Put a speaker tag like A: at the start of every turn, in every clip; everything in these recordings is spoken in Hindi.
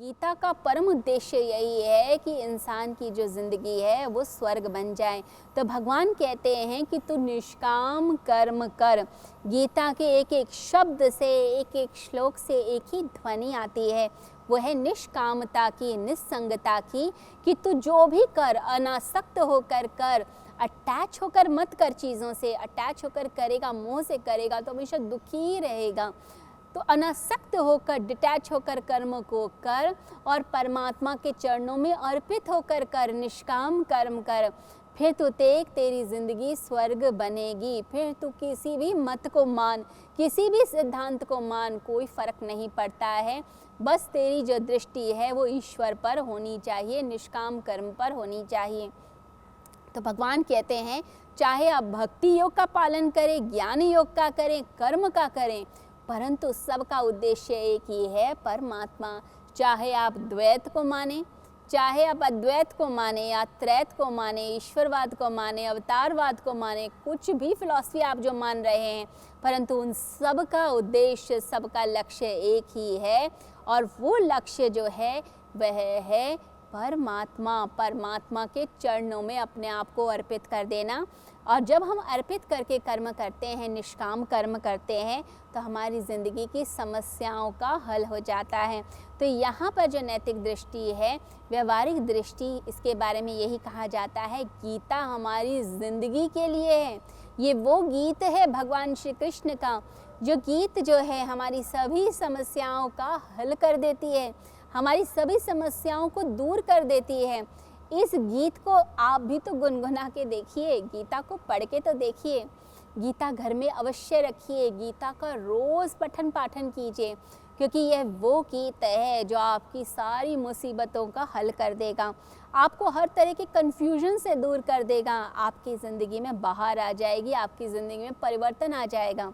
A: गीता का परम उद्देश्य यही है कि इंसान की जो ज़िंदगी है वो स्वर्ग बन जाए। तो भगवान कहते हैं कि तू निष्काम कर्म कर। गीता के एक एक शब्द से, एक एक श्लोक से एक ही ध्वनि आती है, वो है निष्कामता की, निस्संगता की, कि तू जो भी कर अनासक्त होकर कर, अटैच होकर मत कर चीज़ों से। अटैच होकर करेगा, मोह से करेगा तो हमेशा दुखी ही रहेगा। तो अनासक्त होकर, डिटैच होकर कर्म को कर और परमात्मा के चरणों में अर्पित होकर कर, निष्काम कर्म कर। फिर तू देख, तेरी ज़िंदगी स्वर्ग बनेगी। फिर तू किसी भी मत को मान, किसी भी सिद्धांत को मान, कोई फ़र्क नहीं पड़ता है। बस तेरी जो दृष्टि है वो ईश्वर पर होनी चाहिए, निष्काम कर्म पर होनी चाहिए। तो भगवान कहते हैं, चाहे आप भक्ति योग का पालन करें, ज्ञान योग का करें, कर्म का करें, परंतु सबका उद्देश्य एक ही है, परमात्मा। चाहे आप द्वैत को माने, चाहे आप अद्वैत को माने या त्रैत को माने, ईश्वरवाद को माने, अवतारवाद को माने, कुछ भी फिलॉसफी आप जो मान रहे हैं, परंतु उन सब का उद्देश्य, सबका लक्ष्य एक ही है। और वो लक्ष्य जो है वह है परमात्मा। परमात्मा के चरणों में अपने आप को अर्पित कर देना। और जब हम अर्पित करके कर्म करते हैं, निष्काम कर्म करते हैं, तो हमारी ज़िंदगी की समस्याओं का हल हो जाता है। तो यहाँ पर जो नैतिक दृष्टि है, व्यवहारिक दृष्टि, इसके बारे में यही कहा जाता है, गीता हमारी ज़िंदगी के लिए है। ये वो गीत है भगवान श्री कृष्ण का, जो गीत जो है हमारी सभी समस्याओं का हल कर देती है, हमारी सभी समस्याओं को दूर कर देती है। इस गीत को आप भी तो गुनगुना के देखिए, गीता को पढ़ के तो देखिए, गीता घर में अवश्य रखिए, गीता का रोज़ पठन पाठन कीजिए, क्योंकि यह वो गीत है जो आपकी सारी मुसीबतों का हल कर देगा, आपको हर तरह के कन्फ्यूजन से दूर कर देगा, आपकी ज़िंदगी में बाहर आ जाएगी, आपकी ज़िंदगी में परिवर्तन आ जाएगा।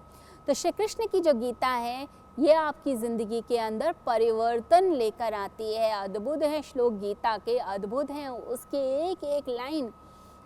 A: तो श्री कृष्ण की जो गीता है, ये आपकी ज़िंदगी के अंदर परिवर्तन लेकर आती है। अद्भुत है श्लोक गीता के, अद्भुत हैं उसके एक एक लाइन।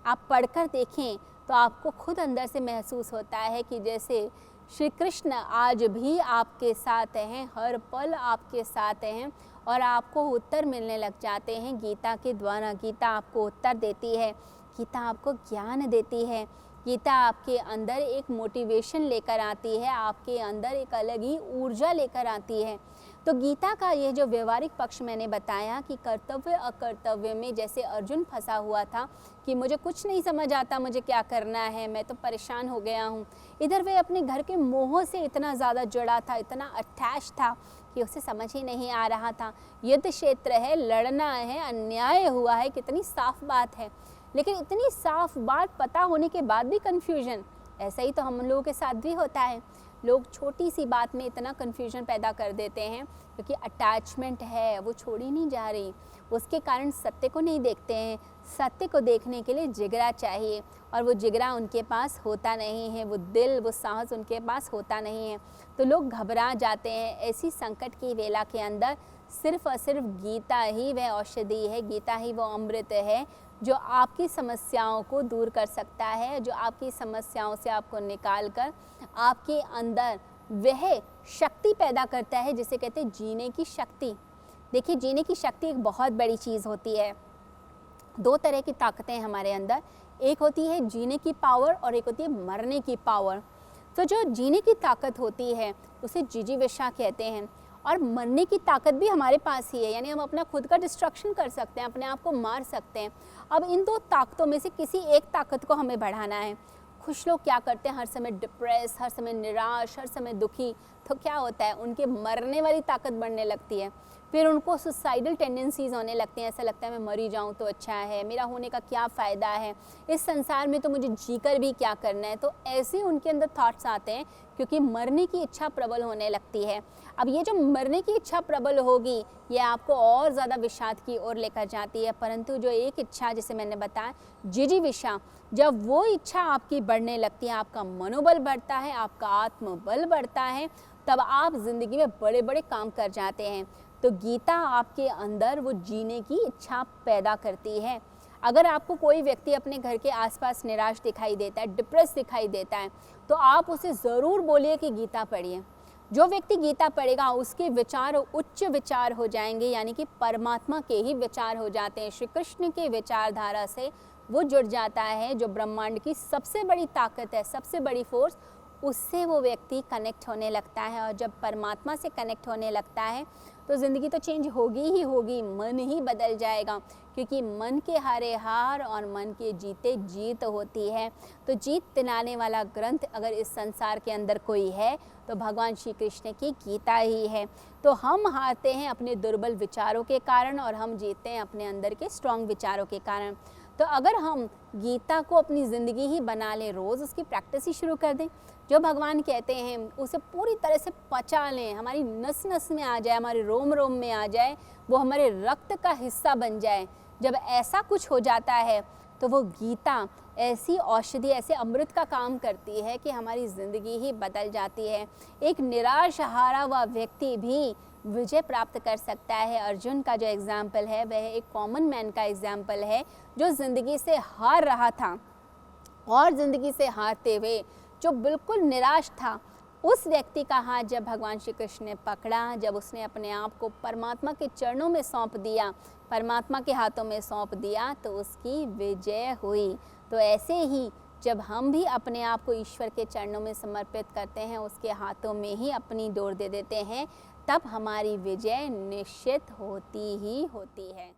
A: आप पढ़कर देखें तो आपको खुद अंदर से महसूस होता है कि जैसे श्री कृष्ण आज भी आपके साथ हैं, हर पल आपके साथ हैं और आपको उत्तर मिलने लग जाते हैं गीता के द्वारा। गीता आपको उत्तर देती है, गीता आपको ज्ञान देती है, गीता आपके अंदर एक मोटिवेशन लेकर आती है, आपके अंदर एक अलग ही ऊर्जा लेकर आती है। तो गीता का ये जो व्यवहारिक पक्ष मैंने बताया कि कर्तव्य अकर्तव्य में जैसे अर्जुन फंसा हुआ था कि मुझे कुछ नहीं समझ आता, मुझे क्या करना है, मैं तो परेशान हो गया हूँ। इधर वह अपने घर के मोह से इतना ज़्यादा जुड़ा था, इतना अटैच था कि उसे समझ ही नहीं आ रहा था। युद्ध क्षेत्र है, लड़ना है, अन्याय हुआ है, कितनी साफ बात है, लेकिन इतनी साफ बात पता होने के बाद भी कन्फ्यूजन। ऐसा ही तो हम लोगों के साथ भी होता है, लोग छोटी सी बात में इतना कन्फ्यूजन पैदा कर देते हैं, क्योंकि अटैचमेंट है, वो छोड़ी नहीं जा रही, उसके कारण सत्य को नहीं देखते हैं। सत्य को देखने के लिए जिगरा चाहिए और वो जिगरा उनके पास होता नहीं है, वो दिल, वो साहस उनके पास होता नहीं है। तो लोग घबरा जाते हैं। ऐसी संकट की वेला के अंदर सिर्फ और सिर्फ गीता ही वह औषधि है, गीता ही वो अमृत है जो आपकी समस्याओं को दूर कर सकता है, जो आपकी समस्याओं से आपको निकाल कर आपके अंदर वह शक्ति पैदा करता है जिसे कहते हैं जीने की शक्ति। देखिए, जीने की शक्ति एक बहुत बड़ी चीज़ होती है। दो तरह की ताकतें हमारे अंदर, एक होती है जीने की पावर और एक होती है मरने की पावर। तो जो जीने की ताकत होती है उसे जिजीविषा कहते हैं, और मरने की ताकत भी हमारे पास ही है, यानी हम अपना खुद का डिस्ट्रक्शन कर सकते हैं, अपने आप को मार सकते हैं। अब इन दो ताकतों में से किसी एक ताकत को हमें बढ़ाना है। कुछ लोग क्या करते हैं, हर समय डिप्रेस, हर समय निराश, हर समय दुखी, तो क्या होता है, उनके मरने वाली ताकत बढ़ने लगती है, फिर उनको सुसाइडल टेंडेंसीज होने लगती हैं। ऐसा लगता है मैं मरी जाऊं तो अच्छा है, मेरा होने का क्या फ़ायदा है, इस संसार में तो मुझे जीकर भी क्या करना है। तो ऐसे उनके अंदर थॉट्स आते हैं, क्योंकि मरने की इच्छा प्रबल होने लगती है। अब ये जो मरने की इच्छा प्रबल होगी, ये आपको और ज़्यादा विषाद की ओर लेकर जाती है। परंतु जो एक इच्छा, जैसे मैंने बताया, जिजीविषा, जब वो इच्छा आपकी बढ़ने लगती है, आपका मनोबल बढ़ता है, आपका आत्मबल बढ़ता है, तब आप ज़िंदगी में बड़े बड़े काम कर जाते हैं। तो गीता आपके अंदर वो जीने की इच्छा पैदा करती है। अगर आपको कोई व्यक्ति अपने घर के आसपास निराश दिखाई देता है, डिप्रेस दिखाई देता है, तो आप उसे ज़रूर बोलिए कि गीता पढ़िए। जो व्यक्ति गीता पढ़ेगा उसके विचार उच्च विचार हो जाएंगे, यानी कि परमात्मा के ही विचार हो जाते हैं। श्री कृष्ण के विचारधारा से वो जुड़ जाता है, जो ब्रह्मांड की सबसे बड़ी ताकत है, सबसे बड़ी फोर्स, उससे वो व्यक्ति कनेक्ट होने लगता है। और जब परमात्मा से कनेक्ट होने लगता है तो ज़िंदगी तो चेंज होगी ही होगी, मन ही बदल जाएगा, क्योंकि मन के हारे हार और मन के जीते जीत होती है। तो जीत दिलाने वाला ग्रंथ अगर इस संसार के अंदर कोई है तो भगवान श्री कृष्ण की गीता ही है। तो हम हारते हैं अपने दुर्बल विचारों के कारण और हम जीतते हैं अपने अंदर के स्ट्रॉन्ग विचारों के कारण। तो अगर हम गीता को अपनी ज़िंदगी ही बना लें, रोज़ उसकी प्रैक्टिस ही शुरू कर दें, जो भगवान कहते हैं उसे पूरी तरह से पचा लें, हमारी नस नस में आ जाए, हमारे रोम रोम में आ जाए, वो हमारे रक्त का हिस्सा बन जाए। जब ऐसा कुछ हो जाता है तो वो गीता ऐसी औषधि, ऐसे अमृत का काम करती है कि हमारी ज़िंदगी ही बदल जाती है। एक निराश हारा हुआ व्यक्ति भी विजय प्राप्त कर सकता है। अर्जुन का जो एग्जाम्पल है वह एक कॉमन मैन का एग्जाम्पल है, जो ज़िंदगी से हार रहा था और ज़िंदगी से हारते हुए जो बिल्कुल निराश था, उस व्यक्ति का हाथ जब भगवान श्री कृष्ण ने पकड़ा, जब उसने अपने आप को परमात्मा के चरणों में सौंप दिया, परमात्मा के हाथों में सौंप दिया, तो उसकी विजय हुई। तो ऐसे ही जब हम भी अपने आप को ईश्वर के चरणों में समर्पित करते हैं, उसके हाथों में ही अपनी डोर दे देते हैं, तब हमारी विजय निश्चित होती ही होती है।